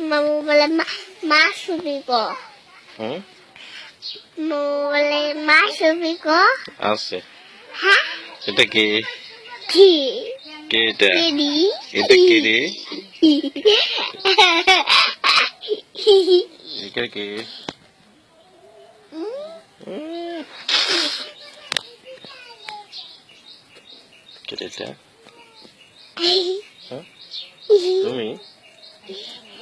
মামু বলে মা ছবি গো হুম মামু বলে মা ছবি গো আছে হ্যাঁ এটা কি কি কে এটা দিদি এটা কি রে এটা কি কে এটা হ্যাঁ তুমি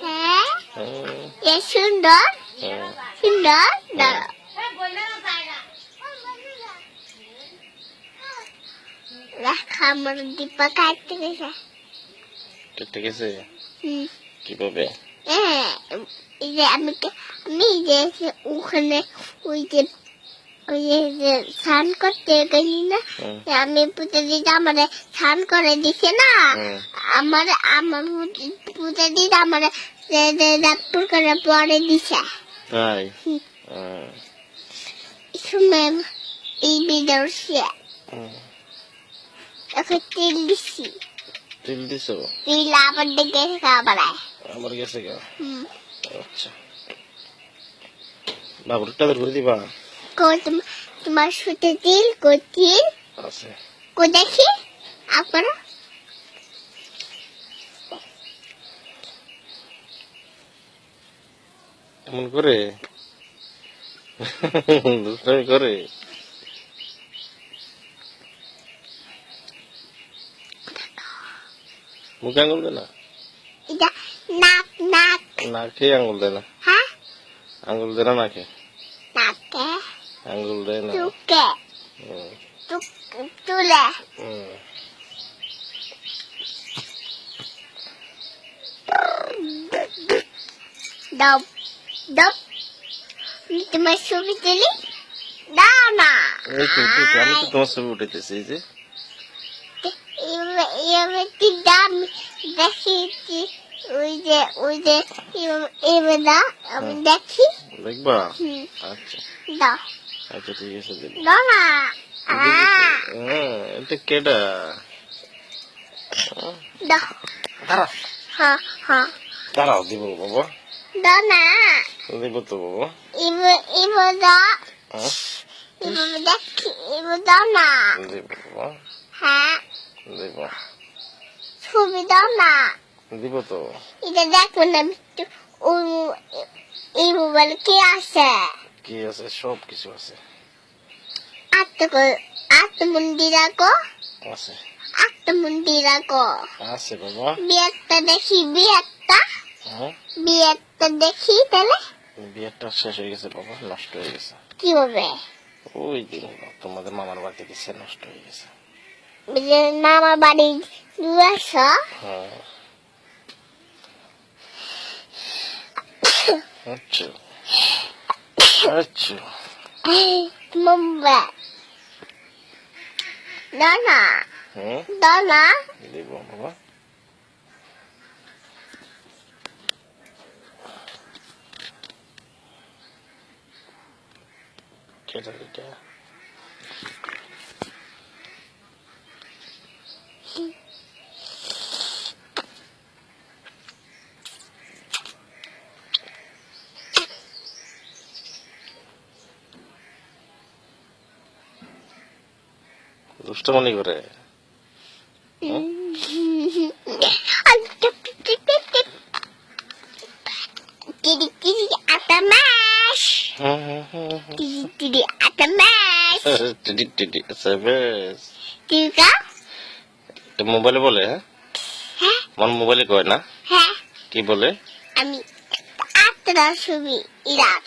হ্যাঁ হ্যাঁ এ সুন্দর হ্যাঁ সুন্দর দাঁড়াও রাখা আমার দীপা কাটতে গেছে কেটে গেছে হুম কিভাবে হ্যাঁ এই যে আমি যে ওখানে ওই যে স্নান করতে গেলি না আমি পুজো দিতে আমার স্নান করে দিছে না আমার পুজো দিতে আমার রাতপুর করে পরে দিছে তাই ম্যাম এই বিদর্শে ওকে তেল দিছি তেল দিছো তেল আবার ডেকে খাবার আমার গেছে গা আচ্ছা বাবুরটা বের করে দিবা তোমার সুতে তেল কোতিল আছে কো দেখি আপনারা এমন করে দুষ্টামি করে মুখে আঙুল দে না এটা নাক নাক নাকে আঙুল দে না হ্যাঁ আঙুল দে না নাকে নাকে আঙুল দে না চুকে চুলে দাও দাও তোমার ছবি তুলি দাও না এই তো আমি তো তোমার ছবি উঠাইতেছি এই যে এবার দাম দেখি ওই যে এবার দাও আমি দেখি দেখবা আচ্ছা দাও আচ্ছা ঠিক আছে দিন দাও না এটা কেডা দাও দাঁড়াও হ্যাঁ হ্যাঁ দাঁড়াও দিব বাবা দাও না দিব তো বাবা এবার দাও এবার দেখি এবার দাও না দিব বাবা হ্যাঁ দিব ছবি দাও না দিব তো এটা দেখো না এই মোবাইল কি আছে কি আছে সব কিছু আছে আত্মমন্দির রাখো আছে আত্মমন্দির রাখো আছে বাবা বিয়েটা দেখি বিয়েটা দেখি তাহলে বিয়েটা শেষ হয়ে গেছে বাবা নষ্ট হয়ে গেছে কি হবে ওই দিন তোমাদের মামার বাড়িতে গেছে নষ্ট হয়ে গেছে মামার বাড়ি দুয়াশা আচ্ছা আচ্ছা মোবাইল দানা দানা দিব বাবা কেটে দিতে দুষ্টমনি করে Atamas. Tidi atamas. Tiga? মোবাইলে বলে হ্যাঁ আমার মোবাইলে কয় না হ্যাঁ কি বলে আমি আত্রা ছবি ইরাক